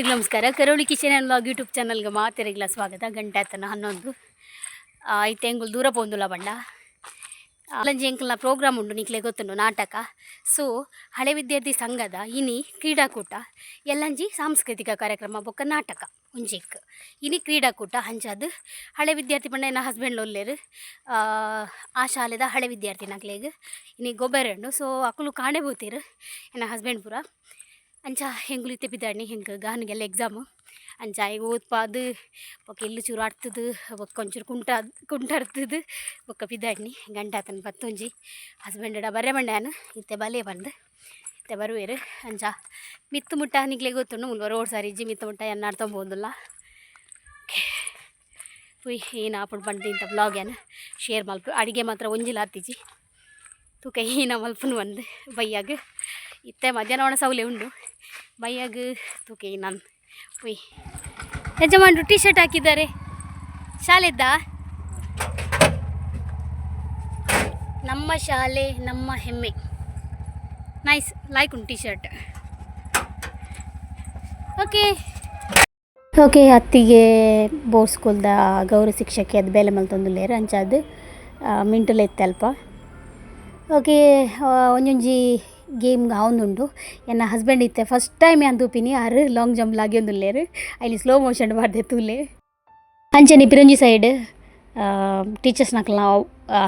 ಎಲ್ರಿಗೂ ನಮಸ್ಕಾರ. ಕರೋಳಿ kitchen and vlog YouTube ಚಾನಲ್ಗೆ ಮಾತೆರೆಗ್ಲ ಸ್ವಾಗತ. ಗಂಟೆ ಆತನ 11 ಐತೆ ಎಂಗುಲು ದೂರ ಪೋಂದುಲ ಬಂಡ ಅಲಂಜಿ ಎಂಕಲ್ನ ಪ್ರೋಗ್ರಾಮ್ ಉಂಡು ನಿಕ್ಲೆ ಗೊತ್ತುಂಡು ನಾಟಕ. ಸೊ ಹಳೆ ವಿದ್ಯಾರ್ಥಿ ಸಂಘದ ಇನಿ ಕ್ರೀಡಾಕೂಟ ಎಲ್ಲಂಜಿ ಸಾಂಸ್ಕೃತಿಕ ಕಾರ್ಯಕ್ರಮ ಬೊಕ್ಕ ನಾಟಕ ಒಂಜಿಕ್ ಇನಿ ಕ್ರೀಡಾಕೂಟ ಹಂಚದು ಹಳೆ ವಿದ್ಯಾರ್ಥಿ ಪಂಡ ಎನ್ನ ಹಸ್ಬೆಂಡ್ ಒಲ್ಲೇರು ಆ ಶಾಲೆದ ಹಳೆ ವಿದ್ಯಾರ್ಥಿ ನಕ್ಲೆಗ್ ಇನಿ ಗೊಬ್ಬರಂಡು. ಸೊ ಅಕ್ಕಲು ಕಾಣೆ ಬೋತೀರು ಎನ್ನ ಹಸ್ಬೆಂಡ್ ಪೂರ ಅಂಚ ಹೆಂಗುಲು ಇತ್ತೆ ಬಿದ್ದಾಡ್ನಿ ಹೆಂಗೆ ಗಾನಿಗೆಲ್ಲ ಎಕ್ಸಾಮು ಅಂಚ ಈಗ ಓದ್ಪಾದು ಬೊಕ್ಕ ಎಲ್ಲಿ ಚೂರು ಆಡ್ತದು ಬೊಕ್ಕ ಒಂಚೂರು ಕುಂಟಾಡ್ತದು ಬೊಕ್ಕ ಬಿದ್ದಾಡ್ನಿ ಗಂಟೆ ಆತನ ಪತ್ತೊಂಜಿ ಹಸ್ಬೆಂಡ್ ಬರೆ ಬಂಡ್ಯಾನು ಇತ್ತೆ ಬಲೆ ಬಂದು ಇತ್ತೆ ಬರುವೇರು ಅಂಚ ಮಿತ್ತು ಮುಟ್ಟ ನಿಕ್ಲೆ ಗೊತ್ತುಂಡು ಮುಲ್ವ ರೋಡ್ ಸಾರಿ ಇಜ್ಜಿ ಮಿತ್ತು ಮುಟ್ಟ ಎನ್ನಾಡ್ತಾ ಹೋದಿಲ್ಲ. ಹುಯ್ ಏನು ಆಪುಂಡು ಬಂದು ಇಂಥ ಬ್ಲಾಗ್ ಏನು ಶೇರ್ ಮಲ್ಪು ಅಡುಗೆ ಮಾತ್ರ ಒಂಜಿಲ್ಲ ಹತ್ತಿಜಿ ತೂಕ ಏನ ಮಲ್ಪನು ಒಂದು ಬೈಯಾಗ ಇತ್ತೆ ಮಧ್ಯಾಹ್ನ ಒಣ ಸೌಲೆ ಉಂಡು ಬೈಯಾಗ ತೂಕ ನಾನು ಹುಯ್ ಯಜಮಾನ್ರು ಟೀ ಶರ್ಟ್ ಹಾಕಿದ್ದಾರೆ ಶಾಲೆದ್ದ ನಮ್ಮ ಶಾಲೆ ನಮ್ಮ ಹೆಮ್ಮೆ ನೈಸ್ ಲೈಕ್ ಉಂಟು ಟೀ ಶರ್ಟ್. ಓಕೆ ಅತ್ತಿಗೆ ಬೋರ್ಸ್ಕೊಲ್ದ ಗೌರವ ಶಿಕ್ಷಕಿ ಅದು ಬೇಲೆ ಮಲ್ತೊಂದುಲ್ಲೇರು ಅಂಚಾದು ಮಿಂಟುಲ ಇತ್ತೆ ಅಲ್ಪ. ಓಕೆ ಒಂಜೊಂಜಿ ಗೇಮ್ಗೆ ಅವನುಂಡು ಎನ್ನ ಹಸ್ಬೆಂಡ್ ಇತ್ತೆ ಫಸ್ಟ್ ಟೈಮ್ ಯಾನ್ ತೂಪಿನಿ ಆರು ಲಾಂಗ್ ಜಂಪ್ ಲಾಗಿ ಒಂದುಲ್ಲೇರು ಅಲ್ಲಿ ಸ್ಲೋ ಮೋಷನ್ ಮಾಡ್ದೆ ತೂಲೆ ಅಂಚನೆ ಪಿರಂಜಿ ಸೈಡ್ ಟೀಚರ್ಸ್ ನಕ್ಲ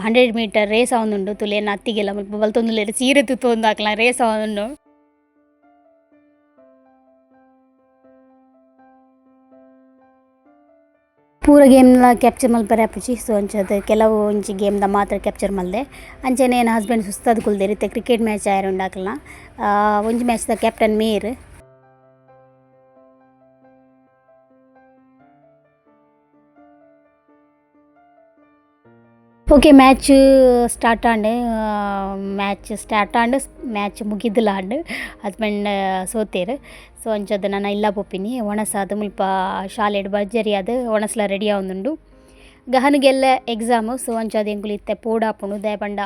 100 ಮೀಟರ್ ರೇಸ್ ಅವನುಂಡು ತುಲೆ ಎನ್ನ ಅತ್ತಿಗೆಲ್ಲ ಬಲ್ತೊಂದುಲ್ಲೇರು ಸೀರೆ ತುತ್ತೊಂದು ಹಾಕ್ಲ ರೇಸ್ ಅವನುಂಡು. ಪೂರ ಗೇಮ್ನ ಕ್ಯಾಪ್ಚರ್ ಮಲ್ಪರೆ ಆಪುಜಿ. ಸೊ ಅಂಚದು ಕೆಲವು ಒಂಜಿ ಗೇಮ್ದ ಮಾತ್ರ ಕ್ಯಾಪ್ಚರ್ ಮಲ್ದೆ ಅಂಚನೆ ನನ್ನ ಹಸ್ಬೆಂಡ್ ಸುಸ್ತಾದ ಕುಲ್ದೇರು ಇತ್ತೆ ಕ್ರಿಕೆಟ್ ಮ್ಯಾಚ್ ಆಯರುಂಡು ಹಾಕಲ್ನ ಒಂಜಿ ಮ್ಯಾಚ್ದ ಕ್ಯಾಪ್ಟನ್ ಮೇಯರ್. ಓಕೆ ಮ್ಯಾಚ್ ಸ್ಟಾರ್ಟ್ ಆಂಡು ಮ್ಯಾಚ್ ಮುಗಿದಿಲ್ಲಾಂಡು ಹಸ್ಬೆಂಡ್ ಸೋತೇರು. ಸೊ ಅಂಚದು ನಾನು ಇಲ್ಲ ಪೊಪ್ಪಿನಿ ಒಣಸಾದ ಮುಲ್ಪ ಶಾಲೆಡ್ ಭರ್ಜರಿ ಅದು ಒಣಸ್ಲ ರೆಡಿ ಆವೊಂದುಂಡು ಗಹನಿಗೆಲ್ಲ ಎಕ್ಸಾಮು. ಸೊ ಅಂಚದು ಎಂಕುಲು ಇತ್ತೆ ಪೋಡಾಪುಂಡು ದಯಪಂಡ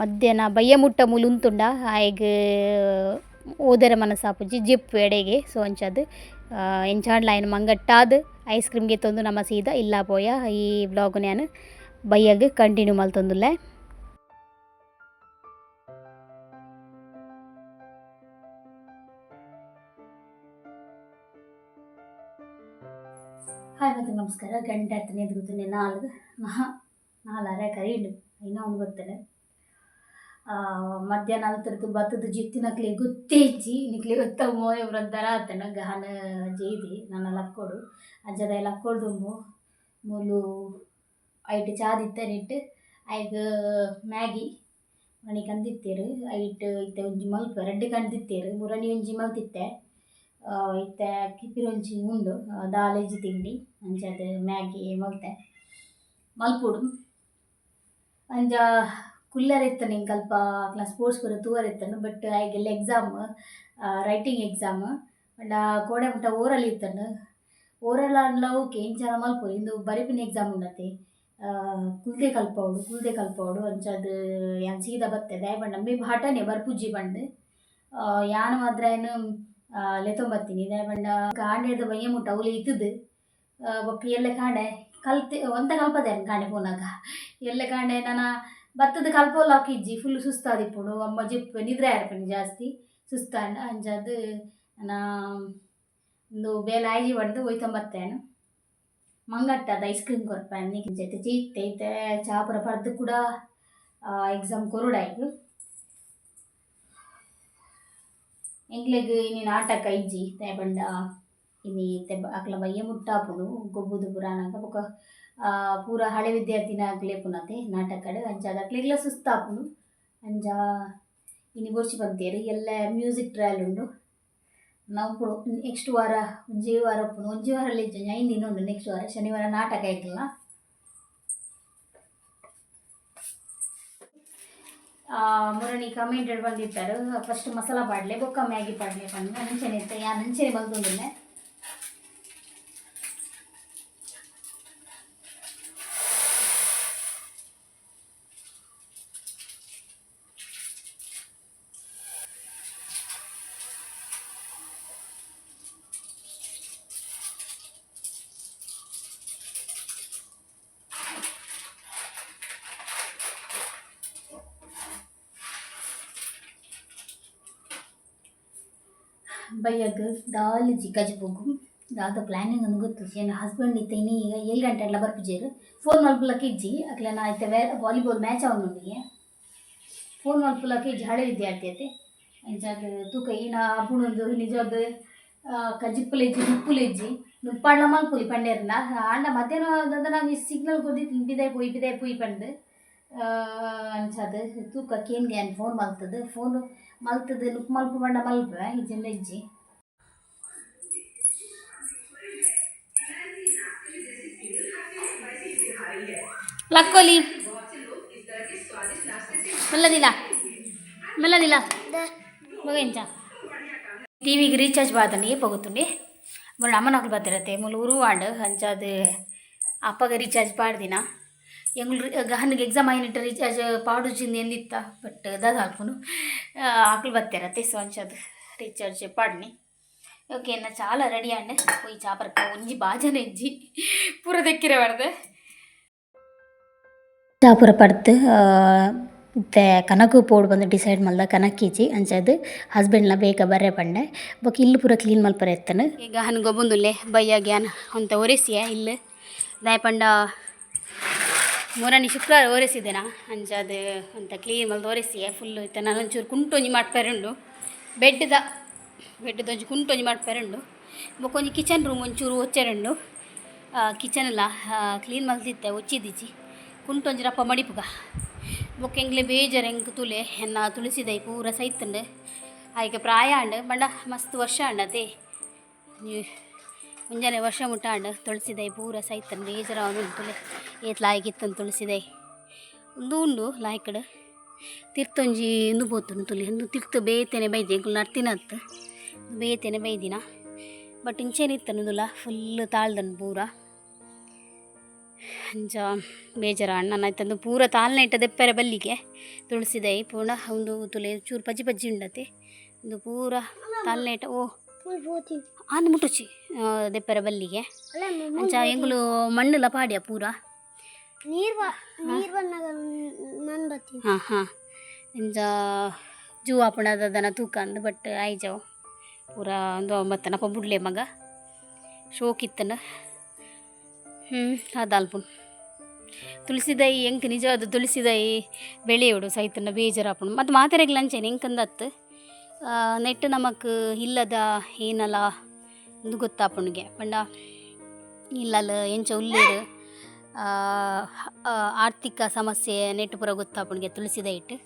ಮಧ್ಯಾಹ್ನ ಬಯ್ಯ ಮುಟ್ಟ ಮೂಲು ಉಂತುಂಡ ಆಯ್ಗ ಓದರ ಮನಸ್ಸಾಪುಜಿ ಜಿಪ್ ಎಡೆಗೆ. ಸೊ ಅಂಚದು ಎಂಚಾಂಡ್ಲ ಆಯ್ನ ಮಂಗಟ್ಟಾದ ಐಸ್ ಕ್ರೀಮ್ಗೆ ತೊಂದು ನಮ್ಮ ಸೀದಾ ಇಲ್ಲ ಪೋಯ ಈ ವ್ಲಾಗ್ ನಾನು ಬೈಯಾಗ ಕಂಟಿನ್ಯೂ ಮಲ್ತೊಂದುಲ್ಲೆ. ಹಾಯ್ ಮತ್ತು ನಮಸ್ಕಾರ. ಗಂಟೆ ಹತ್ತನೇ ಎದುಗುತ್ತೇನೆ 4 ಕರೀಡು ಇನ್ನೂ ಒಂದು ಗೊತ್ತೇನೆ ಮಧ್ಯಾಹ್ನ ಅಲ್ತರದ್ದು ಬತ್ತದ ಜಿತ್ತಿನಕ್ಲೆ ಗೊತ್ತೇ ಇಜ್ಜಿ ನಿಕ್ಲೆ ಗೊತ್ತ ಮೋಯ ವ್ರದ್ಧರ ಆತನ ಗಹನ ಜೈದಿ ನನ್ನ ಲಕ್ಕೋಡು ಅಜ್ಜದ ಲಕ್ಕೋಡ್ದುಂಬು ಮೂಲು ಐಟ್ ಚಾದಿತ್ತನಿಟ್ಟು ಐಗ ಮ್ಯಾಗಿ ಮಣಿ ಕಂದಿತ್ತೇರು ಐಟ್ ಇತ್ತೆ ಒಂಜಿ ಮಲ್ಪ ರೆಡ್ ಕಂದಿತ್ತೇರು ಮುರಣಿ ಒಂಜಿ ಮಲ್ತಿತ್ತೆ ಇತ್ತೆ ಕಿಪಿರೊಂಚಿ ಉಂಡು ದಾಲೇಜಿ ತಿಂಡಿ ಅಂಚದು ಮ್ಯಾಗಿ ಮಲ್ತೆ ಮಲ್ಪುಡು ಅಂಚ ಕುಲ್ಲರ್ ಇತ್ತನು ಹಿಂಗೆ ಸ್ವಲ್ಪ ಕ್ಲಾಸ್ ಸ್ಪೋರ್ಟ್ಸ್ ಪೂರ ತೂವರ್ ಇತ್ತನು. ಬಟ್ ಆಯ್ಗೆಲ್ಲ ಎಕ್ಸಾಮ್ ರೈಟಿಂಗ್ ಎಕ್ಸಾಮ್ ಅಂಡ ಕೋಡೆ ಮುಟ್ಟ ಓರಲ್ ಇತ್ತನು ಓರಲ್ ಅಂಡ್ಲ ಓಕೆ ಇಂಚನ ಮಲ್ಪು ಇಂದು ಬರಿಪಿನ ಎಕ್ಸಾಮ್ ಉಂಡತೆ ಕುಲ್ದೆ ಕಲ್ಪವಡು ಅಂಚದು ಯಾನ್ ಸೀದಾ ಬತ್ತೆ ದಯಪಂಡ ಮೇ ಹಠನೆ ಬರ್ಪುಜ್ಜಿ ಬಂಡು ಯಾನು ಮಾತ್ರ ಏನು ಲೆತೊಂಬತ್ತೀನಿ ದಯಪಂಡ ಕಾಂಡೆ ಹಿಡ್ದು ಬಯ್ಯ ಮುಟ್ಟ ಅವಲಿ ಇತ್ತದು ಬೊಕ್ಕ ಎಲ್ಲ ಕಾಂಡೆ ಕಲ್ತೆ ಒಂತ ಕಲ್ಪದೆ ಕಾಂಡೆ ಪೋನಾಗ ಎಲ್ಲ ಕಾಂಡೆ ನನ್ನ ಬತ್ತದ ಕಲ್ಪೋಲ್ಲ ಹಾಕಿಜ್ಜಿ ಫುಲ್ ಸುಸ್ತಾದಿಪ್ಪುಡು ಅಮ್ಮ ಜಿಪ್ಪು ನಿದ್ರೆ ಆರ್ಪಣಿ ಜಾಸ್ತಿ ಸುಸ್ತಾಂಡ ಅಂಚದು ನಾ ಒಂದು ಬೇಲೆ ಆಯ್ಜಿ ಬಡ್ದು ಒಯ್ತೊಂಬತ್ತೇನು ಮಂಗಟ್ಟದ ಐಸ್ ಕ್ರೀಮ್ ಕೊರ್ಪಾನು ನೀಕಿನ ಜೊತೆ ಚೀತ್ತೆ ಐತೆ ಚಾಪುರ ಪರ್ದು ಕೂಡ ಎಕ್ಸಾಮ್ ಕೊರುಡಾಯ್ತು ಎಂಕ್ಲೆಗ್ ಇನಿ ನಾಟಕ ಇಜ್ಜಿ ದಯಪಂಡ ಇನಿ ಅಕ್ಲ ಬಯ್ಯ ಮುಟ್ಟಾಪುಡು ಗೊಬ್ಬುದು ಪುರಾಣಕ ಬೊಕ ಪೂರ ಹಳೆ ವಿದ್ಯಾರ್ಥಿನ ಆಗ್ಲೇಪುನತೆ ನಾಟಕಡ್ ಅಂಚಾದ ಅಕ್ಲೆಗ್ಲ ಸುಸ್ತಾಪುಡು ಅಂಚ ಇನಿ ಬೋರ್ಚಿ ಬಂತೇರು ಎಲ್ಲ ಮ್ಯೂಸಿಕ್ ಟ್ರಯಲ್ ಉಂಡು ನಾವು ನೆಕ್ಸ್ಟ್ ವಾರ ಒಂಜಿ ವಾರ ಉಪ್ಪುನು ಒಂಜಿ ವಾರಲ್ಲಿ ಇಜ್ಜ ಐನ್ ದಿನ ಉಂಡು ನೆಕ್ಸ್ಟ್ ವಾರ ಶನಿವಾರ ನಾಟಕ ಆಯ್ತಲ್ಲ. ಮುರಣಿ ಕಮೆಂಟೆಡ್ ಬಂದಿರ್ತಾರೆ ಫಸ್ಟ್ ಮಸಾಲ ಪಾಡ್ಲೆ ಬೊಕ್ಕ ಮ್ಯಾಗಿ ಪಾಡ್ಲೆ ಪಂಡ ನಂಚನೆ ಇರ್ತೆ ಯಾ ನಂಚನೆ ಬಲ್ತೊಂದುಲ್ಲೆ ಬೈಯಗ್ ದಾಲಿಜಿ ಕಜಿಪೋಗು ದಾದ ಪ್ಲಾನಿಂಗ್ ಅನ್ನು ಗೊತ್ತು ಏನು ಹಸ್ಬೆಂಡ್ ಇತ್ತೆ ಇನ್ನು ಈಗ 7 ಗಂಟೆ ಎಲ್ಲ ಬರ್ಪಿಜೇರು ಫೋನ್ ಮಲ್ಪಲಕ್ಕೆ ಇಜ್ಜಿ ಅಕ್ಲೆ ನಾ ಇತ್ತೆ ವಾಲಿಬಾಲ್ ಮ್ಯಾಚ್ ಅವನಿಗೆ ಫೋನ್ ಮಲ್ಪಲಕ್ಕೆ ಇಜ್ಜಿ ಹಳೆ ವಿದ್ಯಾರ್ಥಿ ಐತೆ ಅಂಚಾದ ತೂಕ ಈನ ಅಪ್ಪುಣೊಂದು ನಿಜವಾದ ಕಜಿಪ್ಪುಲೆಜ್ಜಿ ಉಪ್ಪುಲೆಜ್ಜಿ ನುಪ್ಪಾಂಡ ಮಲ್ಪುಲಿ ಪಂಡೇರ್ನ ಆಂಡ ಮಧ್ಯಾಹ್ನ ನಾನು ಸಿಗ್ನಲ್ ಕೊದ್ದಿತ್ತು ಬಿದಾಯ್ ಪುಯ್ ಪಂಡು ಅಂಚಾದ ತೂಕ ಕೇನ್ಗೆ ಫೋನ್ ಫೋನ್ ಮಲ್ತದು ನುಪ್ಪು ಮಲ್ಪು ಪಂಡ ಮಲ್ಪ ಇಜ್ಜಿಂದ ಇಜ್ಜಿ ಲಕ್ಕೋಲಿ ಮೆಲ್ಲದಿಲ್ಲ ಮೆಲ್ಲದಿಲ್ಲ ಮಗ ಎಂಚ ಟಿವಿಗೆ ರೀಚಾರ್ಜ್ ಬಾದಂಡಿ ಪೋಗುತ್ತುಂಡಿ ಮೊನ್ನೆ ಅಮ್ಮನಕ್ಕಲು ಬರ್ತಿರತ್ತೆ ಮುಲು ಉರುವಾಂಡು ಅಂಚಾದ ಅಪ್ಪಗ ರೀಚಾರ್ಜ್ ಪಾಡ್ದಿನ ಎಂಗ್ಳು ಗಹನಿಗೆ ಎಕ್ಸಾಮ್ ಆಯ್ನಿಟ್ಟು ರೀಚಾರ್ಜ್ ಪಾಡುಜಿಂದ ಎಂದಿತ್ತ ಬಟ್ ದಾದ ಹಾಕ್ನು ಆಕಲು ಬರ್ತಿರತ್ತೆ ಸೊ ಅಂಚಾದ ರೀಚಾರ್ಜ್ ಪಾಡ್ನಿ ಓಕೆ ನಾ ಚಾಲ ರೆಡಿ ಆಂಡೆ పోయి చాపరక ಒಂಜಿ ಬಾಜನೆ ಇಜ್ಜಿ ಪೂರ ದೆಕ್ಕಿರೆ ಬರ್ದೆ ಚಾಪುರ ಪಡ್ದು ಮತ್ತೆ ಕನಕು ಪೋಡು ಬಂದು ಡಿಸೈಡ್ ಮಲ್ದ ಕನಕಿಜಿ ಅಂಚದು ಹಸ್ಬೆಂಡ್ಲ ಬೇಗ ಬರ್ರೆ ಪಂಡೆ ಬೊಕ್ಕ ಇಲ್ಲು ಪೂರ ಕ್ಲೀನ್ ಮಲ್ಪರೆ ಎತ್ತನು ಈಗ ಹನ್ ಗೊಬ್ಬಂದುಲ್ಲೆ ಬಯ್ಯ ಗ್ಯಾನ್ ಅಂತ ಒರೆಸಿಯ ಇಲ್ಲು ದಾಯಪಂಡ ಮೂರನೇ ಶುಕ್ರವಾರ ಒರೆಸಿದೆನಾ ಅಂಚದು ಅಂತ ಕ್ಲೀನ್ ಮಲ್ದು ಒರೆಸಿಯ ಫುಲ್ಲು ಇತ್ತ ನಾನು ಒಂಚೂರು ಕುಂಟೊಂಜಿ ಮಾಡ್ಪೇರುಂಡು ಬೆಡ್ದು ಒಂಜಿ ಕುಂಟೊಂಜಿ ಮಾಡ್ಪೇರುಂಡು ಬೊಕ್ಕೊಂಜಿ ಕಿಚನ್ ರೂಮ್ ಒಂಚೂರು ಒಚ್ಚೆರುಂಡು ಕಿಚನ್ಲ ಕ್ಲೀನ್ ಮಲ್ತಿತ್ತೆ ಒಚ್ಚಿದಿಚ್ಚಿ ಕುಂಟೊಂಜಿ ರಪ್ಪ ಮಡಿಪುಗ ಬೊಕ್ಕ ಎಂಗ್ಲೆ ಬೇಜಾರು ಹೆಂಗೆ ತುಲೆ ಎನ್ನ ತುಳಸಿದೈ ಪೂರ ಸೈತಂಡು ಆಯ್ಕೆ ಪ್ರಾಯ ಅಂಡು ಬಂಡ ಮಸ್ತ್ ವರ್ಷ ಅಂಡತೆ ಮುಂಜಾನೆ ವರ್ಷ ಮುಟ್ಟಾಂಡು ತುಳಸಿದೈ ಪೂರ ಸೈತಂಡು ಬೇಜಾರು ಅವನು ತುಲೆ ಏತ್ ಲಾಯ್ಕಿತ್ತಂದು ತುಳಸಿದೈ ಒಂದು ಉಂಡು ಲಾಯ್ಕಡು ತಿರ್ತೊಂಜಿ ಎಂದು ಪೋತುಂಡು ತುಲೆ ಒಂದು ತಿರ್ತು ಬೇತೇನೆ ಬೈದೆ ಎಂಕುಲು ನಡ್ತಿನತ್ತು ಬೇತೇನೆ ಬೈದಿನ ಬಟ್ ಇಂಚೇನಿತ್ತನುದುಲ ಫುಲ್ ತಾಳ್ದನು ಪೂರ ಅಂಚ ಬೇಜಾರ ಅಣ್ಣ ಆಯ್ತಂದು ಪೂರ ತಾಳ್ನ ಇಟ್ಟ ದೆಪ್ಪರೆ ಬಲ್ಲಿಗೆ ತುಳಸಿದೈ ಪೂರ್ಣ ಒಂದು ತುಲೆ ಚೂರು ಪಜ್ಜಿ ಉಂಡತೆ ಒಂದು ಪೂರ ತಾಳ್ನ ಇಟ್ಟ ಓ ಆಂದು ಮುಟ್ಟುಚಿ ದೆಪ್ಪರೆ ಬಲ್ಲಿಗೆ ಅಂಚ ಎಂಗುಲು ಮಣ್ಣುಲ ಪಾಡ್ಯ ಪೂರ ಹಾಂ ಹಾಂ ಇಂಚ ಜೂ ಆಪುಣದನ ತೂಕಂದು ಬಟ್ ಆಯ್ಜವು ಪೂರ ಒಂದು 9 ನಪ್ಪ ಬುಡ್ಲೆ ಮಗ ಶೋಕಿತ್ತನ ಅದಲ್ಪು ತುಳಸಿದೈ ಎಂಕ್ ನಿಜವಾದ ತುಳಸಿದೈ ಬೆಳೆಯೋಡು ಸೈತನ ಬೇಜಾರಾಪುಂಡು ಮತ್ತು ಮಾತೆರೆಗ್ಲ ಅಂಚೇನೆ ಎಂಕಂದತ್ತು ನೆಟ್ಟು ನಮಕ್ ಇಲ್ಲದ ಏನಲ್ಲ ಒಂದು ಗೊತ್ತಾಪುಣ್ಗೆ ಪಂಡ ಇಲ್ಲಲ್ಲ ಎಂಚ ಉಳ್ಳೇರು ಆರ್ಥಿಕ ಸಮಸ್ಯೆ ನೆಟ್ಟು ಪೂರ ಗೊತ್ತಾಪುಣ್ಗೆ ತುಳಸಿದೈ ಇಟ್ಟು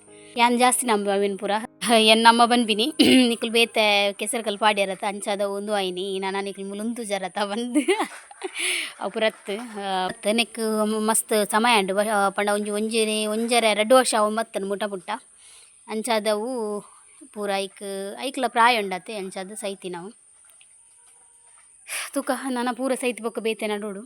ಯಾನ್ ಜಾಸ್ತಿ ನಂಬ ಅವೇನು ಪೂರ ಎನ್ನಮ್ಮ ಬಂದ್ಬಿನಿ ನಿಖಲ್ ಬೇತೆ ಕೆಸರು ಕಲ್ ಪಾಡ್ಯಾರತ್ತ ಅಂಚಾದ ಒಂದು ಆಯ್ನಿ ನಾನು ನಿಖಲ್ ಮುಲುಂತು ಜರತ ಬಂದು ಅಪುರತ್ ನೆಕ್ ಮಸ್ತ್ ಸಮಯ ಅಂಡು ಪಂಡ ಒಂಜರೆ 2 ವರ್ಷ ಅವ ಮತ್ತನು ಮುಟ್ಟ ಅಂಚಾದವು ಪೂರ ಐಕ್ಲ ಪ್ರಾಯ ಉಂಡತ್ತೆ ಅಂಚಾದ ಸೈತಿ ನಾವು ತುಕ ನಾನು ಪೂರ ಸೈತಿ ಬೊಕ್ಕ ಬೇತೆ ನಡೋಡು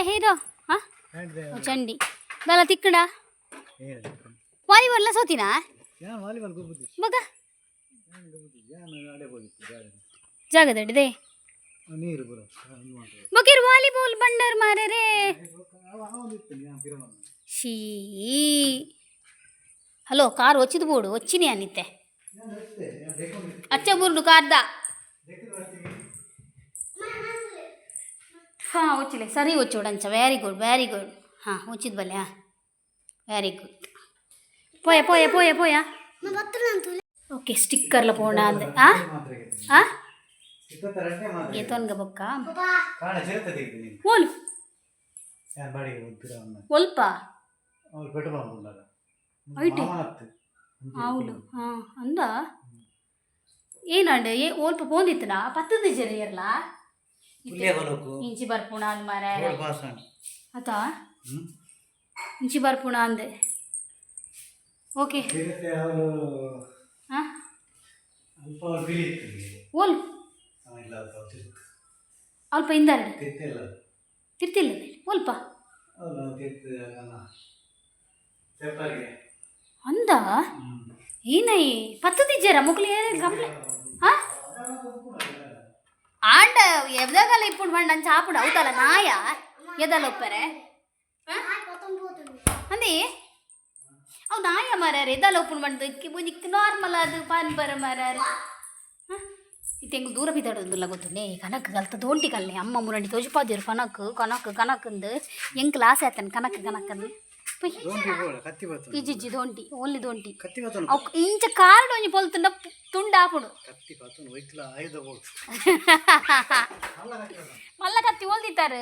ಹೀರೋ ಹಾಂ ಚಂಡಿ ದಲ್ಲ ತಿಕ್ಕಡ ವಾಲಿಬಾಲ್ ಸೋತಿನಾ ಮಗ ಜಾಗದಡ್ಡೆ ಬಕೀರ್ ವಾಲಿಬಾಲ್ ಬಂಡರ್ ಮಾರೇ ಶೀ ಹಲೋ ಕಾರ್ వచ్చింది ಬೋಡು వచ్చిನಿ ಅನ್ನಿತ್ತೆ ಅಚ್ಚ ಬುರ್ಡು ಕಾರ್ದ ಹಾಂ వచ్చిలే ಸರಿ వచ్చోడంచ వెరీ గుడ్ ಹಾಂ వచ్చింది బలే వెరీ గుడ్ పోయా ఓకే స్టిక్కర్ల పోనా అంది గీతోన్గా బొక్క ఓలు ಒಲ್ಪ ಐಟಿ అవులు ಅಂದ ಏನಂಡ ಓಲ್ಪ ಪೋಂದಿತ್ತನಾ ಪತ್ತದ ಜರಿಯರ್ಲ ಇಂಚಿ ಬರ್ಪುಣ ಅಂದ್ ಮಾರ ಆತ ಇಂಚಿ ಬರ್ಪುಣ ಅಂದೆ ಓಕೆ ಹಾಂ ಓಲ್ ಅಲ್ಪ ಇಂದಾರ ತಿರ್ತಿಲ್ಲ ಓಲ್ಪ ಅಂದ ಏನೈ ಪತ್ತದಿಜ್ಜಾರ ಮುಕ್ಲಿ ಕಂಪ್ಲೀ ಹಾಂ ఆండ ఎవ్వగల ఇప్పుడు వండి అని చాపుడు అవుతాల నాయ ಎದಲ್ಲ ಒಪ್ಪರೆ ಅಂದೇ ಅವು ನಾಯ ಮಾರಾರೆ ಎದಲ್ಲ ಒಪ್ಪನ್ ಮಾಡ್ದು ಒಂದಿಕ್ಕೆ ನಾರ್ಮಲ್ ಅದು ಪಾನ್ ಬರ ಮಾರಾರೆ ಇತ್ತೆಂಗು ದೂರ ಬಿದ್ದಾಡೋದಿಲ್ಲ ಗೊತ್ತುಂಡೆ ಕನಕ್ ಕಲ್ತ ದೋಂಟಿ ಕಲ್ಲೆ ಅಮ್ಮ ಮುರಂಡಿ ತೋಜಿಪಾದಿರು ಕನಕ್ ಎಂಕ್ ಲಾಸ್ ಆಯ್ತಾನೆ ಕನಕ್ ಇಜ್ಜಿ ದೋಂಟಿ ಓನ್ಲಿ ದೋಂಟಿ ಇಂಚ ಕಾರಣ ಒಂಜಿ ಪೊಲ್ತುಂಡ ತುಂಡ ಆಪುಡು ಮಲ್ಲ ಕತ್ತಿ ಓಲ್ದಿತ್ತಾರೆ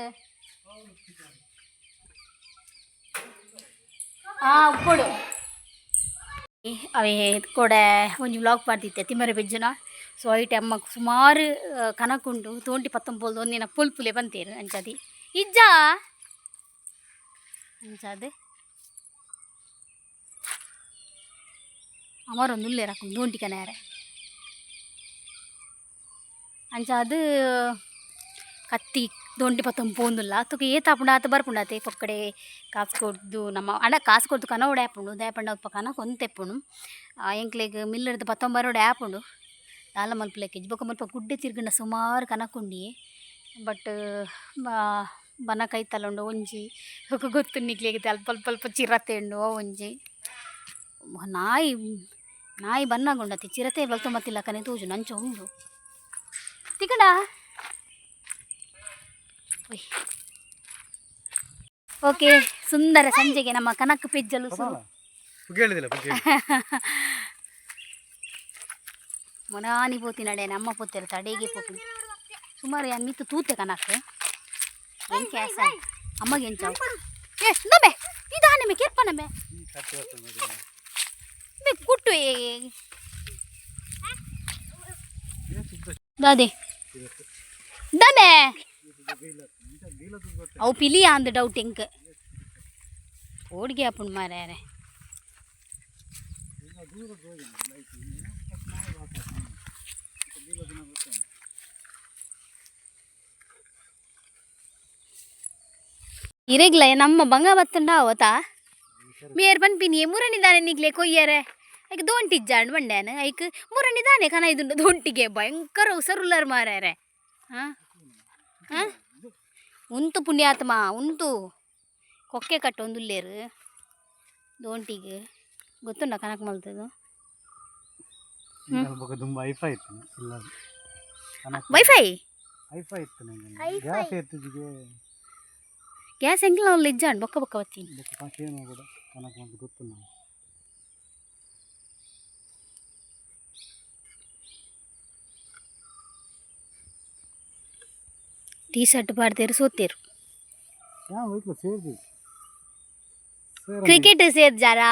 ಉಪ್ಪುಡು ಅವೇ ಕೂಡ ಒಂಜಿ ವ್ಲಾಗ್ ಪಾಡ್ದಿತ್ತೆ ತಿಮ್ಮರೆ ಬೆಜ್ಜನ ಸೊ ಐಟೆ ಅಮ್ಮ ಸುಮಾರು ಕನಕುಂಡು ತೋಂಟಿ ಪತ್ತೊಂಪೊಲ್ದು ಒಂದಿನ ಪುಲ್ಪುಲೆ ಬಂತೇರು ಅಂಚದಿ ಇಜ್ಜ ಅಂಚದು ಅಮರೊಂದು ಉಲ್ಲೇರ ಹಾಕೊಂಡು ದೋಂಟಿ ಕನಾರೆ ಅಂಚ ಅದು ಕತ್ತಿ ದೋಂಟಿ ಪತ್ತೊಂದು ಪೋಂದುಲ್ಲ ತುಕ ಏತಾಪುಂಡ ಆತ ಬರ್ಪುಂಡಾತೆ ಪೊಕ್ಕಡೆ ಕಾಸು ಕೊಡ್ದು ನಮ್ಮ ಅಣ್ಣ ಕಾಸು ಕೊಡ್ದು ಕನೋಡೆ ಆಪುಂಡು ದಾಯಪಂಡ ಉಪ್ಪ ಕನ ಕೊಂತೆಪ್ಪುಂಡು ಎಂಕ್ಲೆಗ್ ಮಿಲ್ಲರ್ದು ಪತ್ತೊಂಬರೋಡೆ ಆಪುಂಡು ದಾಲ ಮಲ್ಪಲೆಕ್ಕೆ ಬೊಕ್ಕ ಮಲ್ಪ ಗುಡ್ಡೆ ತಿರ್ಗಂಡ ಸುಮಾರು ಕನಕುಂಡಿ ಬಟ್ ಬನ ಕೈತಲ್ಲುಂಡು ಒಂಜಿ ಗೊತ್ತು ನಿಕ್ಲಿಗೆ ಅಲ್ಪ ಚಿರತೆ ಉಂಡು ಒಂಜಿ ನಾಯಿ ಬನ್ನಾಗುಂಡತಿ ಚಿರತೆ ಬಲ್ತೊಂಬತ್ತಿಲ್ಲ ಕನೆ ತೂಜು ನಂಚ ಉಂಡು ತಿಕಡ ಓಕೆ ಸುಂದರ ಸಂಜೆಗೆ ನಮ್ಮ ಕನಕ ಪೆಜ್ಜಲು ಮೊನಾನಿ ಪೋತಿ ನಡೆ ನಮ್ಮ ಪೋತಿರ ತಡೆಗೆ ಪೋತಿ ಸುಮಾರು ಯಾನ್ ಮಿತ್ತು ತೂತೆ ಕನಕ್ ಎಂಕೆ ಆಸ ಅಮ್ಮಗೆ ಎಂಚಾವು ನಮೆ ಇದಾನೆ ಕೆರ್ಪ ನಮೆ ಕುಟ್ಟು ದಾದೆ ದಮೆ ಅವು ಪಿಲಿ ಅಂದ್ ಡೌಟ್ ಎಂಕ್ ಓಡ್ಗೆ ಆಪುಂಡು ಮಾರ್ಯಾರೆ ಇರೆಗ್ಲ ನಮ್ಮ ಬಂಗ ಬತ್ತುಂಡ ಅವತಾ ಮೇರ್ ಪನ್ಪಿನಿ ಮುರಣಿದಾನೆ ನಿಗ್ಲೆ ಕೊಯ್ಯರೆ ಐಕ್ ದೋಂಟಿಜ್ಜಾಂಡ್ ಬಂಡ್ಯಾನ ಐಕ್ ಮುರಣಿದಾನೆ ಕನ ಇದುಂಡು ದೋಂಟಿಗೆ ಭಯಂಕರ ಉಸರುಲ್ಲರ್ ಮಾರ್ಯಾರೆ ಉಂತು ಪುಣ್ಯಾತ್ಮ ಉಂತು ಕೊಕ್ಕೆ ಕಟ್ಟು ಒಂದುಲ್ಲೇರು ದೋಂಟಿಗೆ ಗೊತ್ತುಂಡ ಕನಕ ಮಲ್ತದು ವೈಫೈ ಗ್ಯಾಸ್ ಎಂಕ್ಲ ಇಜ್ಜಾಂಡ್ ಬೊಕ್ಕ ಬತ್ತೀನಿ ಟೀ ಶರ್ಟ್ ಪಾಡ್ತೇರು ಸೋತೇರು ಕ್ರಿಕೆಟ್ ಸೇರ್ಜಾರಾ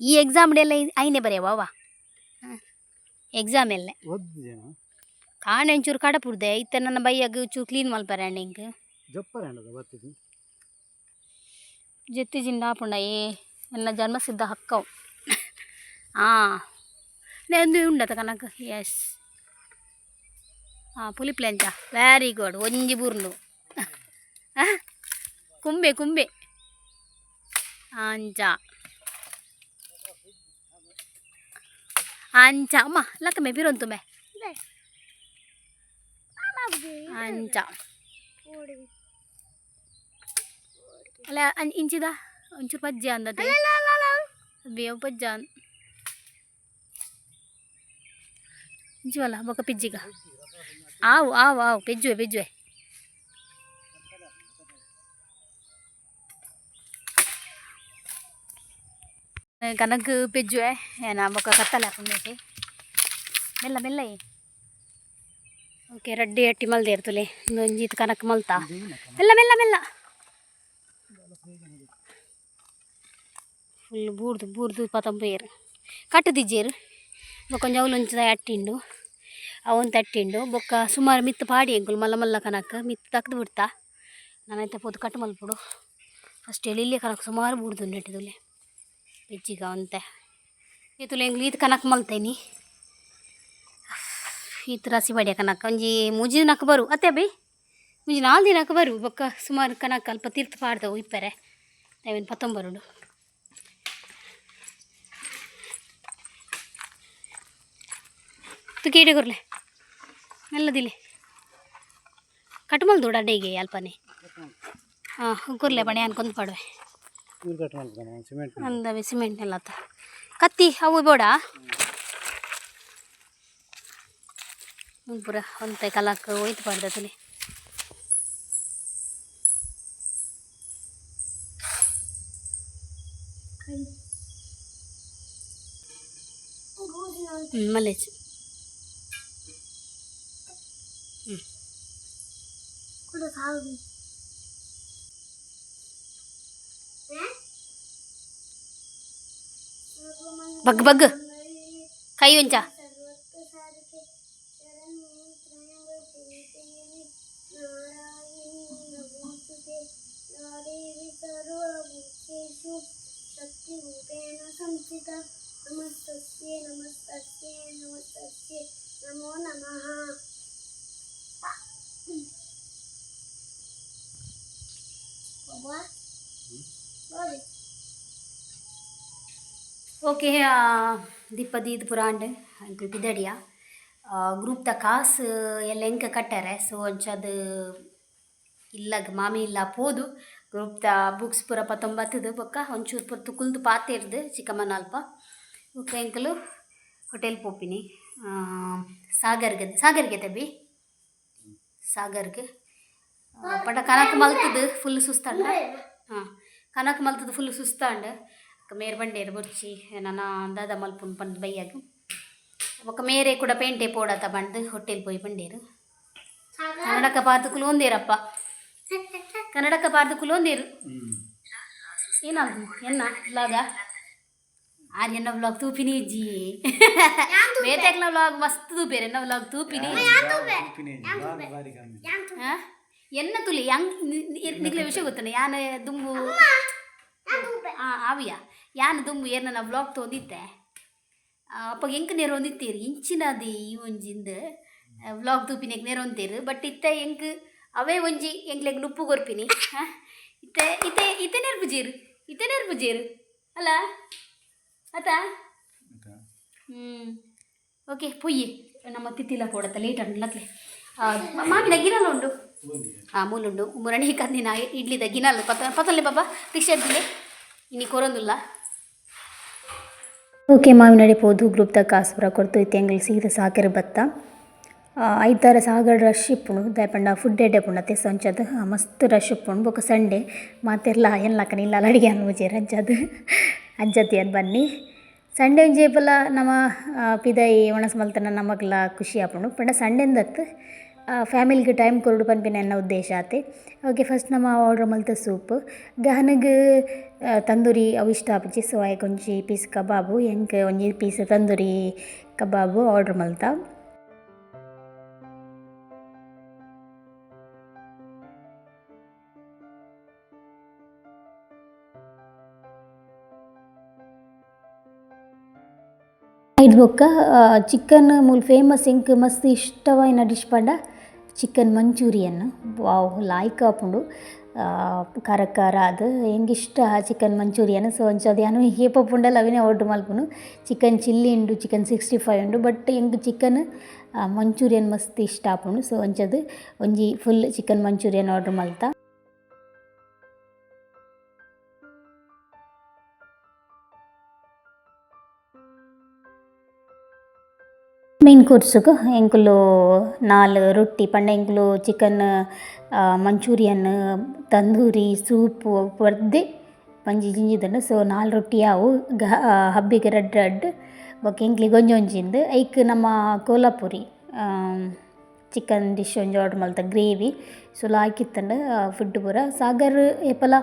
ಈ ಎಕ್ಸಾಮ್ ಎಲ್ಲ ಐನೇ ಬರೆಯವ ಎಕ್ಸಾಮ್ ಎಲ್ಲ ಕಾಣ ಒಂಚೂರು ಕಡಪುರ್ದೆ ಇತ್ತ ನನ್ನ ಬೈಯಾಗ ಚೂರು ಕ್ಲೀನ್ ಮಲ್ಪರೆ ಇಂಕ್ ಜೆತ್ತಿ ಜಿಂಡ ಆಪುಂಡ ಎಲ್ಲ ಜನ್ಮಸಿದ್ಧ ಹಕ್ಕವು ಒಂದು ಉಂಡತ ಕನಕ ಎಸ್ ಪುಲಿಪ್ಲೆಂಚ ವೆರಿ ಗುಡ್ ಒಂಜಿ ಬೂರ್ನು ಕುಂಬೆ ಅಂಚ ಅಮ್ಮ ಲಕ್ಕಮೆ ಬಿರೊಂತುಮೆ ಅಂಚ ಅಲ್ಲ ಇಂಚಿದ ಒಂಚೂರು ಪಜ್ಜೆ ಅಂದತೆ ಬೇವು ಪಜ್ಜ ಇಂಚಿವಲ್ಲ ಬೊಕ್ಕ ಪಿಜ್ಜಿಗ ಆವು ಪೆಜ್ಜುವೆ ಕನಕ್ ಪೆಜ್ಜುವೆ ಏನ ಬೊಕ್ಕ ಕತ್ತಲೆ ಹಾಕೊಂಡೈತಿ ಮೆಲ್ಲ ಓಕೆ ರಡ್ಡಿ ಅಟ್ಟಿ ಮಲ್ದೆ ಇರ್ತಲೆ ಒಂಜೀತ್ ಕನಕ್ ಮಲ್ತಾ ಮೆಲ್ಲ ಫುಲ್ ಬೂರ್ದು ಪತಂಪೇರು ಕಟ್ಟದಿಜ್ಜೇರು ಬೊಕ್ಕ ಜೌಲೊಂಚದ ಅಟ್ಟಿಂಡು ಅವಂತ ಅಟ್ಟಿಂಡು ಬೊಕ್ಕ ಸುಮಾರು ಮಿತ್ತು ಪಾಡಿ ಎಂಕುಲು ಮಲ್ಲ ಕನಕ ಮಿತ್ತು ತಕ್ದು ಬಿಡ್ತಾ ನಾನೈತೆ ಪೋದು ಕಟ್ಟು ಮಲ್ಪುಡು ಫಸ್ಟ್ ಎಲ್ಲಿ ಕನಕ ಸುಮಾರು ಬೂರ್ದು ನೆಟ್ಟಿದುಲೆ ಪೆಜ್ಜಿಗ ಅವಂತೆ ಈತುಲೆ ಎಂಗ್ಲು ಈತ ಕನಕ ಮಲ್ತೇನಿ ಈತ ರಾಸಿ ಬಡಿಯ ಕನಕ ಒಂಜಿ ಮುಜಿ ನಕ್ಕ ಬರು ಅತ್ತೆ ಬೈ ಮುಂಜಿ 4 ದಿನಕ್ಕೆ ಬರು ಬೊಕ್ಕ ಸುಮಾರು ಕನಕ ಅಲ್ಪ ತೀರ್ಥ ಪಾಡ್ದವು ಇಪ್ಪರೆ 19 19 ತುಕೇಡೆ ಕೊರ್ಲೆ ಮೆಲ್ಲದಿಲೆ ಕಟ್ಮಲ್ ದೂಡ ಅಡ್ಡೆಗೆ ಅಲ್ಪನೆ ಹಾಂ ಕೊರ್ಲೆ ಬಣೆ ಅನ್ಕೊಂದು ಪಡುವೆ ಅಂದವೆ ಸಿಮೆಂಟ್ ಎಲ್ಲ ಕತ್ತಿ ಅವು ಬೋಡ ಪೂರ ಒಂತೆ ಕಲಕ್ಕೆ ಹೋಯ್ತು ಪಡ್ದತಲೆ ಮಲೇಜ್ ಬಗ್ ಬಗ್ ಕೈ ಒಂಚ ನಮೋ ನಮಃ. ಓಕೆ ದೀಪದೀದ್ ಪುರಾಂಡ್ ಅಂಕಲ್ ಬಿದಡಿಯ ಗ್ರೂಪ್ ದ ಕಾಸ್ ಎಲ್ಲ ಎಂಕ ಕಟ್ಟಾರೆ ಸೊ ಒಂಚದು ಇಲ್ಲಾಗ ಮಾಮಿ ಇಲ್ಲ ಪೋದು ಗ್ರೂಪ್ ದ ಬುಕ್ಸ್ ಪೂರ 19 ಬೊಕ್ಕ ಒಂಚೂರು ಪುರ ತುಕುಲ್ದು ಪಾತೆರ್ದು ಚಿಕ್ಕಮ್ಮನ ಅಲ್ಪ ಓಕೆ ಎಂಕಲು ಹೋಟೆಲ್ ಪೋಪಿನಿ ಸಾಗರ್ಗೆ ತಬ್ಬಿ ಸಾಗರ್ಗೆ ಪಟ ಕನಕ ಮಲ್ತದು ಫುಲ್ ಸುಸ್ತಾಂಡ ಹಾಂ ಕನಕ ಮಲ್ತದು ಫುಲ್ ಸುಸ್ತಾಂಡ ಮೇರೆ ಬಂಡೇರು ಬೊಚ್ಚಿ ನನ್ನ ದಾದ ಮಲ್ಪುನ್ ಪಂಡ್ ಬೈಯಾಗ ఒక ಮೇರೆ ಕೂಡ ಪೇಂಟೆ ಪೋಡತ ಬಂದು ಹೋಟೆಲ್ ಪೋಯಿ ಬಂಡೇರು ಕನ್ನಡಕ ಪಾರ್ದುಕುಲು ಒಂದೇರಪ್ಪ ಕನ್ನಡಕ ಪಾರ್ದುಕುಲು ಒಂದೇರು ಏನಾಗು ಎನ್ನ ವ್ಲಾಗ ಆರ್ಯನ ವ್ಲಾಗ್ ತೂಪಿನಿ ಇಜ್ಜಿ ಬೇತೆಕ್ನ ವ್ಲಾಗ್ ಮಸ್ತ್ ತೂಪೇರೆ ಎನ್ನ ವ್ಲಾಗ್ ತೂಪಿನಿ ಎನ್ನ ತುಲಿ ಯಂಗ್ ನಿಗ್ಲೆ ವಿಷಯ ಗೊತ್ತಾನೆ ಯಾನ ದುಂಬು ಆವಿಯ ಯಾನ ದುಂಬು ಏನ ವ್ಲಾಗ್ ತೊಂದಿತ್ತೆ ಅಪ್ಪ ಎಂಕ ನೇರು ಒಂದಿತ್ತೀರಿ ಇಂಚಿನದಿ ಈ ಒಂಜಿಂದ ವ್ಲಾಗ್ ತೂಪಿನಿಗೆ ನೇರು ಒಂತೀರು ಬಟ್ ಇತ್ತ ಎಂಕ್ ಅವೇ ಒಂಜಿ ಎಂಕ್ಲೆಗ್ ನುಪ್ಪು ಕೊರ್ಪಿನಿ ಇತ್ತೆ ಇತ್ತೆ ಇತ್ತೆ ನೆರ್ಪುಜೀರು ಅಲ್ಲ ಆತ ಓಕೆ ಪೊಯ್ಯಿ ನಮ್ಮ ತಿತ್ತಿಲ ಕೊಡತ್ತ ಲೇಟ್ ಅನ್ಲಕ್ಲೆ ಮಾಮಿನ ಗಿನಲ್ ಉಂಡು ಮೂಲುಂಡು ಮುರಣಿ ಕಂದಿನ ಇಡ್ಲಿದ ಗಿನಲ್ ಪತಲ್ಲೆ ಬಾಬಾ ರಿಕ್ಷಾ ಇಡ್ದಿಲೆ ಇನಿ ಕೊರೊಂದುಲ್ಲ ಓಕೆ ಮಾವಿ ನಡಿಬೋದು ಗ್ರೂಪ್ದಾಗ ಕಾಸು ಪೂರ ಕೊಡ್ತು ಇತ್ತು ಎಂಗ್ಲಿ ಸೀದ ಸಾಕೆರೆ ಬತ್ತ ಐದಾರು ಸಾಗರ ರಶ್ ಇಪ್ಪುಣು ದಾಯಪಂಡ ಫುಡ್ ಎಡ್ಡೆ ಪುಂಡತೆ ಸಂಚದು ಮಸ್ತ್ ರಶ್ ಇಪ್ಪುಣು ಬೊಕ ಸಂಡೆ ಮಾತೆಲ್ಲ ಎನ್ಲಕ್ಕನ ಇಲ್ಲ ಅಡಿಗೆ ಅನ್ಬುಜೇರು ಅಜ್ಜತಿ ಅದು ಬನ್ನಿ ಸಂಡೆ ಒಂಜೇಪಲ ನಮ್ಮ ಪಿದಾಯಿ ಒಣಸ್ ಮಲ್ತನ ನಮಗ್ಲ ಖುಷಿ ಆಪುಂಡು ಪಂಡ ಸಂಡೆಂದತ್ತು ಫ್ಯಾಮಿಲಿಗೆ ಟೈಮ್ ಕೊರಡು ಪನ್ಪಿನ ಎನ್ನ ಉದ್ದೇಶ ಆತೆ ಓಕೆ ಫಸ್ಟ್ ನಮ್ಮ ಆರ್ಡ್ರ್ ಮಲ್ತ ಸೂಪ್ ಗಹನಗೆ ತಂದೂರಿ ಅವು ಇಷ್ಟ ಆಪುಜಿ ಸೊ ಆಯ್ಕೆ ಒಂಜಿ ಪೀಸ್ ಕಬಾಬು ಎಂಕ್ ಒಂಜಿ ಪೀಸ್ ತಂದೂರಿ ಕಬಾಬು ಆರ್ಡ್ರ್ ಮಲ್ತ ಇದು ಬೊಕ್ಕ ಚಿಕನ್ ಮೂಲ್ ಫೇಮಸ್ ಎಂಕ್ ಮಸ್ತ್ ಇಷ್ಟವಾಯಿನ ಡಿಶ್ ಪಂಡ ಚಿಕನ್ ಮಂಚೂರಿಯನ್ ವಾವ್ ಲಾಯ್ಕ್ ಆಪುಂಡು ಖಾರ ಅದು ಹೆಂಗೆ ಇಷ್ಟ ಚಿಕನ್ ಮಂಚೂರಿಯನ್ ಸೊ ಒಂಚದು ಯಾನು ಹೇಪ ಪುಂಡಲ್ಲ ಅವಿನೇ ಆರ್ಡ್ರ್ ಮಲ್ಪುನು ಚಿಕನ್ ಚಿಲ್ಲಿ ಉಂಡು ಚಿಕನ್ 65 ಉಂಡು ಬಟ್ ಹೆಂಗೆ ಚಿಕನ್ ಮಂಚೂರಿಯನ್ ಮಸ್ತ್ ಇಷ್ಟ ಆಪುಂಡು ಸೊ ಒಂಚದು ಒಂಜಿ ಫುಲ್ ಚಿಕನ್ ಮಂಚೂರಿಯನ್ ಆರ್ಡ್ರ್ ಮಲ್ತ ಮೇನ್ ಕೋರ್ಸ್ಗೆ ಎಂಕುಲು 4 ರೊಟ್ಟಿ ಪಂಡ ಎಂಕುಲು ಚಿಕನ್ ಮಂಚೂರಿಯನ್ ತಂದೂರಿ ಸೂಪು ಪೊರ್ದೆ ಪಂಜಿ ಜಿಂಜಿದಂಡು ಸೊ 4 ರೊಟ್ಟಿ ಆವು ಹಬ್ಬಿಗೆ ರಡ್ಡ್ ಬೊಕ ಎಂಕ್ಲಿಗೆ ಒಂಜೊಂಜಿಂದು ಐಕ್ ನಮ್ಮ ಕೋಲಾಪುರಿ ಚಿಕನ್ ಡಿಶ್ ಒಂಜಿ ಆರ್ಡ್ರ್ ಮಲ್ತ ಗ್ರೇವಿ ಸೊ ಲಾಯ್ಕಿತ್ತಂಡು ಫುಡ್ ಪೂರ ಸಾಗರ್ ಏಪಲ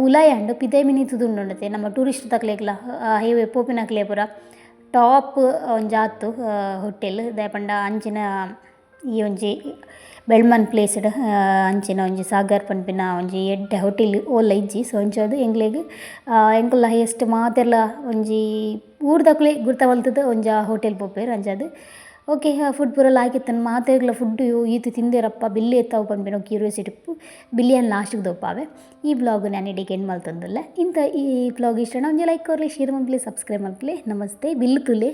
ಉಲಾಯ ಉಂಡು ಪಿದೈ ಮಿನಿತುದುಂಡುಂಡತೆ ನಮ್ಮ ಟೂರಿಸ್ಟ್ ತಕ್ಲೆಗ್ಲ ಹೈವೇ ಪೋಪಿನಕ್ಲೆ ಪೂರ ಟಾಪ್ ಒಂಜಾತು ಹೋಟೆಲ್ ದಾಯಪಂಡ ಅಂಚಿನ ಈ ಒಂಜಿ ಬೆಳ್ಮನ್ ಪ್ಲೇಸ್ಡ್ ಅಂಚಿನ ಒಂಜಿ ಸಾಗರ್ ಪನ್ಪಿನ ಒಂಜಿ ಎಡ್ಡೆ ಹೋಟೆಲ್ ಓಲ್ಲ ಇಜ್ಜಿ ಸೊ ಒಂಚದು ಎಂಗ್ಲೆಗ್ ಎಂಕುಲ್ಲ ಹೈಯೆಸ್ಟ್ ಮಾತೆರ್ಲ ಒಂಜಿ ಊರ್ದಕ್ಲೆ ಗುರ್ತ ಮಲ್ತದ ಒಂಜ ಹೋಟೆಲ್ ಪೋಪೆರ್ ಅಂಚದು ಓಕೆ ಫುಡ್ ಪೂರ ಲಾಯ್ಕಿತ್ತನ ಮಾತೆರ್ಲ ಫುಡ್ ಈತು ತಿಂದೇರಪ್ಪ ಬಿಲ್ಲಿ ಎತ್ತಾವು ಪನ್ಪಿನ ಕ್ಯೂರಿಯಾಸಿಟಿ ಬಿಲ್ಲಿಯನ್ ಲಾಸ್ಟ್ಗೆ ದೊಪ್ಪಾವೆ ಈ ಬ್ಲಾಗ್ ನಾನು ಇಡೀಗೆ ಏನು ಮಲ್ತಂದಿಲ್ಲ ಇಂಥ ಈ ಬ್ಲಾಗ್ ಇಷ್ಟ ಒಂಜಿ ಲೈಕ್ ಕೊರ್ಲಿ ಶೇರ್ ಮಲ್ಪಲೆ ಸಬ್ಸ್ಕ್ರೈಬ್ ಮಲ್ಪಲೆ ನಮಸ್ತೆ ಬಿಲ್ಲು ತುಲೆ.